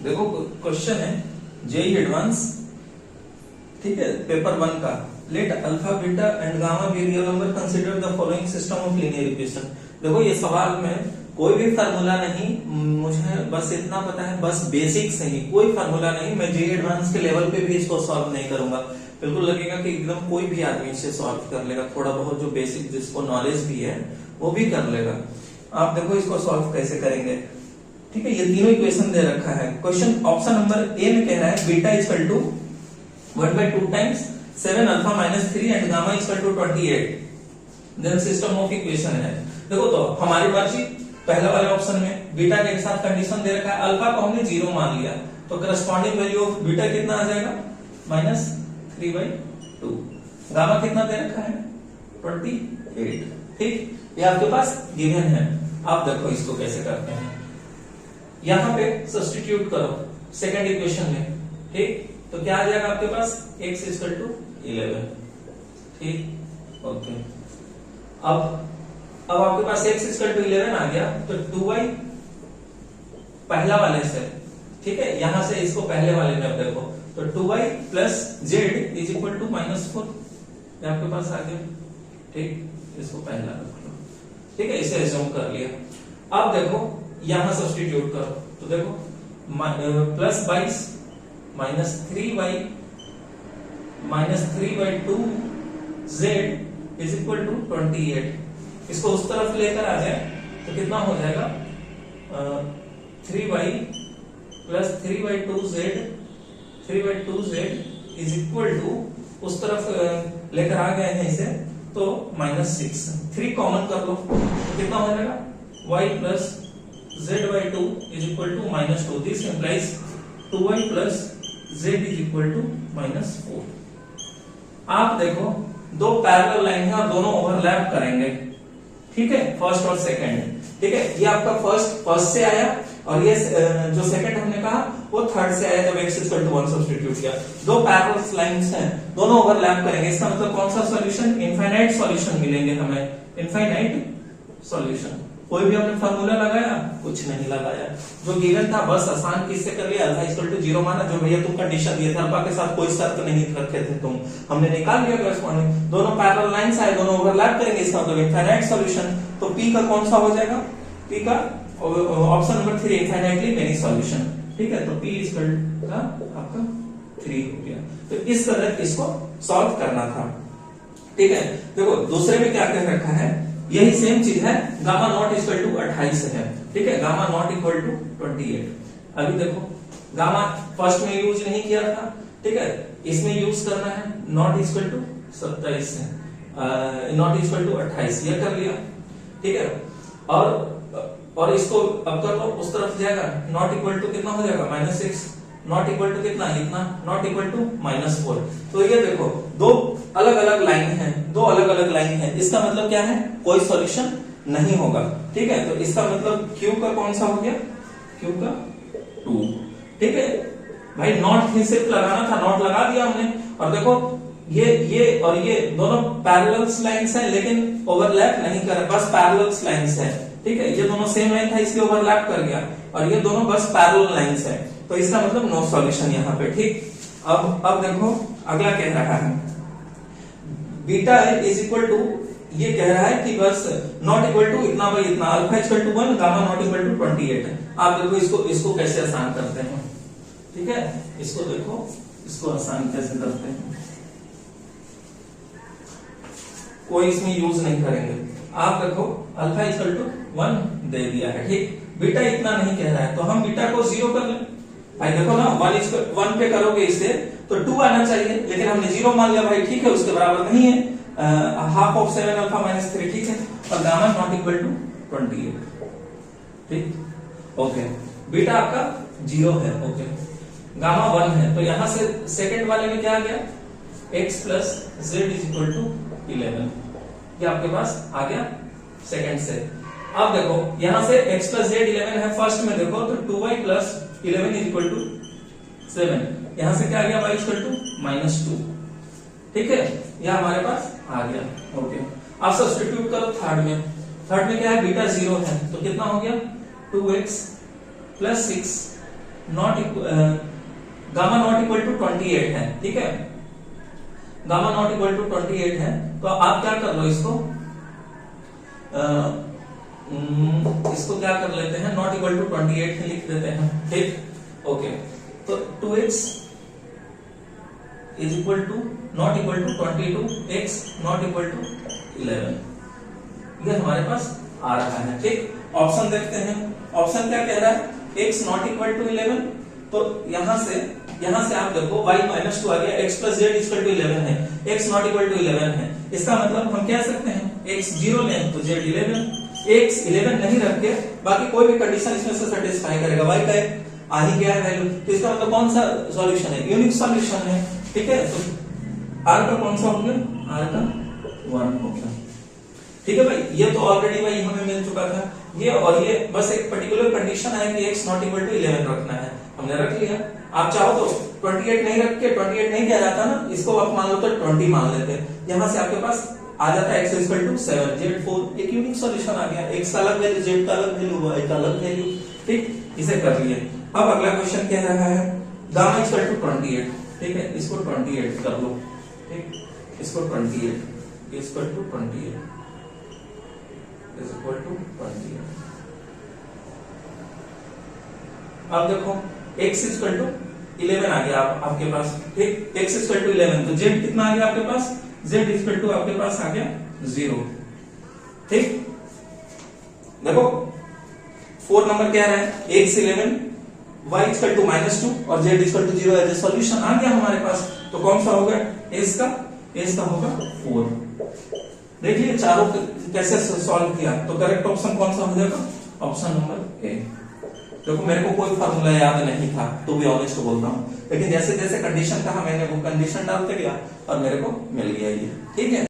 देखो क्वेश्चन है JEE advance, ठीक है, पेपर 1 का। Let alpha beta and gamma be real number, consider the following system of linear equation. देखो ये सवाल में कोई भी फार्मूला नहीं, मुझे बस इतना पता है, बस बेसिक से ही, कोई फार्मूला नहीं। मैं जेई एडवांस के लेवल पे भी इसको सॉल्व नहीं करूंगा। बिल्कुल लगेगा कि एकदम कोई भी आदमी इसे सॉल्व कर लेगा, थोड़ा बहुत जो बेसिक जिसको नॉलेज भी है वो भी कर लेगा। आप देखो इसको सॉल्व कैसे करेंगे, ठीक है। ये तीनों इक्वेशन दे रखा है। क्वेश्चन ऑप्शन नंबर ए में कह रहा है beta equal to 1/2 times 7 alpha minus 3 and gamma equal to 28। Then system of equation है। देखो तो हमारी मर्जी, पहले वाले ऑप्शन में बीटा के साथ कंडीशन दे रखा है, अल्फा को हमने 0 मान लिया, तो करस्पॉन्डिंग वैल्यू ऑफ बीटा कितना आ जाएगा, -3/2। गामा कितना दे रखा है, 28, ठीक। ये आपके पास गिवन है। आप देखो इसको कैसे करते हैं। यहां पे सब्स्टिट्यूट करो सेकंड इक्वेशन में, ठीक। तो क्या आ जाएगा आपके पास, x इक्वल टू 11, ठीक, ओके। अब आपके पास x इक्वल टू 11 आ गया, तो 2y पहला वाले से, ठीक है, यहां से इसको पहले वाले में अब देखो, तो 2y plus z is equal to -4, ये आपके पास आ गया, ठीक। इसको पहला रख लो, ठीक है, इसे एज्यूम कर लिया। अब देखो यहां सब्स्टिट्यूट करो, तो देखो +22 -3y -3/2 z is equal to 28। इसको उस तरफ लेकर आ जाए तो कितना हो जाएगा, 3y plus 3/2z is equal to, उस तरफ लेकर आ गए हैं इसे, तो -6। 3 कॉमन कर लो तो कितना हो जाएगा, y plus z/2 is equal to -2। This implies 2y plus z is equal to -4। आप देखो दो पैरेलल लाइन है और दोनों ओवरलैप करेंगे, ठीक है, फर्स्ट और सेकंड, ठीक है। ये आपका फर्स्ट से आया और ये जो सेकंड हमने कहा वो थर्ड से आया, जब x इक्वल टू 1 सब्स्टिट्यूट किया। दो पैरेलल लाइंस हैं, दोनों ओवरलैप करेंगे। इसका मतलब कौन सा सॉल्यूशन, इनफाइनाइट सॉल्यूशन मिलेंगे हमें, इनफाइनाइट सॉल्यूशन। कोई भी हमने फार्मूला लगाया, कुछ नहीं लगाया, जो गिवन था बस आसान किससे कर लिया, अल्फा इक्वल टू 0 माना, जो भैया तुम कंडीशन दिए थे, अल्फा के साथ कोई शर्त नहीं रखे थे तुम, हमने निकाल लिया करस्पॉन्डिंग। दोनों पैरेलल लाइंस आए, दोनों ओवरलैप करेंगे, इसका मतलब इनफाइनाइट सॉल्यूशन। तो पी का कौन सा हो जाएगा, पी का option number 3 infinitely many solution, ठीक है। तो पी इक्वल का आपका 3 हो गया। तो इस तरह इसको सॉल्व करना था, ठीक है। देखो दूसरे में क्या कह रखा है, यही सेम चीज है, गामा नॉट इक्वल टू 28 है, ठीक है, गामा नॉट इक्वल टू 28। अभी देखो गामा फर्स्ट में यूज नहीं किया था, ठीक है, इसमें यूज करना है, नॉट इक्वल टू 27 है, नॉट इक्वल टू 28, ये कर लिया, ठीक है। और इसको अब कर लो, उस तरफ जाएगा, नॉट इक्वल टू कितना हो जाएगा, -6, नॉट इक्वल टू कितना, इतना, नॉट इक्वल टू -4। तो ये देखो दो अलग अलग लाइन है, दो अलग अलग लाइन है, इसका मतलब क्या है, कोई सॉल्यूशन नहीं होगा, ठीक है। तो इसका मतलब क्यू का कौन सा हो गया, क्यू का 2, ठीक है भाई। नॉट ही सिर्फ लगाना था, नॉट लगा दिया हमने। और देखो ये और ये दोनों पैरेलल लाइंस हैं, लेकिन ओवरलैप नहीं कर रहे, बस पैरेलल लाइंस है, ठीक है। ये दोनों सेम लाइन था, इसलिए ओवरलैप कर गया, और ये दोनों बस पैरेलल लाइंस है, तो इसका मतलब नो सॉल्यूशन यहाँ पे, ठीक। अब देखो अगला कह रहा है बीटा इज इक्वल टू, ये कह रहा है कि बस नॉट इक्वल टू इतना बाई इतना, alpha equal to 1, gamma not equal to 28 है। आप देखो इसको कैसे आसान करते हैं, ठीक है, इसको देखो, इसको आसान कैसे करते हैं, कोई इसमें यूज नहीं करेंगे। आप देखो अल्फा इक्वल टू 1 दे दिया है, ठीक, बीटा इतना नहीं कह रहा है, तो हम बीटा को 0 कर लें। भाई देखो ना, 1 पे करोगे इसे तो 2 आना चाहिए, लेकिन हमने 0 मान लिया भाई, ठीक है, उसके बराबर नहीं है, हाफ ऑफ 7 अल्फा माइनस 3, ठीक है, और गामा नॉट इक्वल टू 28, ठीक, ओके। बीटा आपका 0 है, ओके, गामा 1 है, तो यहां से सेकंड वाले में क्या आ गया, x plus z is equal to 11, ये आपके पास आ गया सेकंड से। अब देखो यहां से x प्लस जेड 11 है, फर्स्ट में देखो तो 2y plus 11 is equal to 7, यहां से क्या आ गया, y इक्वल टू -2, ठीक है, यह हमारे पास आ गया, ओके। अब सब्स्टिट्यूट करो थर्ड में क्या है, बीटा 0 है, तो कितना हो गया, 2x plus 6 gamma not equal to 28 है, ठीक है, गामा नॉट इक्वल टू 28 है, तो आप क्या कर लो इसको क्या कर लेते हैं, नॉट इक्वल टू 28 ही लिख देते हैं, ठीक, ओके। तो 2x is equal to not equal to 22, x not equal to 11, ये हमारे पास आ रहा है, ठीक। ऑप्शन देखते हैं, ऑप्शन क्या कह रहा है, x नॉट इक्वल टू 11, तो यहां से आप देखो y -2 आ गया, x plus z equal to 11 है, x नॉट इक्वल टू 11 है, इसका मतलब हम कह सकते हैं x 0 लें तो z 11, x 11 नहीं रख के बाकी कोई भी कंडीशन इसमें से सेटिस्फाई करेगा, y का आ ही गया है वैल्यू, तो इसका मतलब कौन सा सॉल्यूशन है, यूनिक सॉल्यूशन है, ठीक है। तो r का कौन सा हो गया, r का 1 हो गया, ठीक है भाई। ये तो ऑलरेडी भाई हमें मिल चुका था, ये और ये बस एक पर्टिकुलर कंडीशन है कि x नॉट इक्वल टू 11 रखना है, हमने रख लिया। आप चाहो तो 28 नहीं रख के, 28 नहीं किया जाता ना, इसको आप मान लो तो 20 मान लेते हैं, यहां से आपके पास आ जाता है x इक्वल टू 7, z 4, एक यूनिक सॉल्यूशन आ गया, x का अलग वैल्यू, z का अलग वैल्यू, y का अलग वैल्यू, ठीक, इसे कर लिए। अब अगला क्वेश्चन कह रहा है गामा इक्वल टू 28, ठीक है, इसको 28 कर लो, ठीक, इसको 28 equal to 28 is equal to 28। अब देखो x इक्वल टू 11 आ गया आपके पास, ठीक, x इक्वल टू 11, तो z कितना आ गया आपके पास, z इक्वल टू आपके पास आ गया 0, ठीक। देखो 4 नंबर क्या रहा है, x 11, y इक्वल टू -2 और z equal to 0 as a solution आ गया हमारे पास, तो कौन सा होगा, इसका होगा 4। देखिए चारों कैसे सॉल्व किया, तो करेक्ट ऑप्शन कौन सा हो जाएगा, ऑप्शन नंबर ए। देखो मेरे को कोई फार्मूला याद नहीं था, तो भी ऑनेस्ट बोलता हूं, लेकिन जैसे जैसे कंडीशन कहा मैंने वो कंडीशन डालते गया और मेरे को मिल गया ये, ठीक है।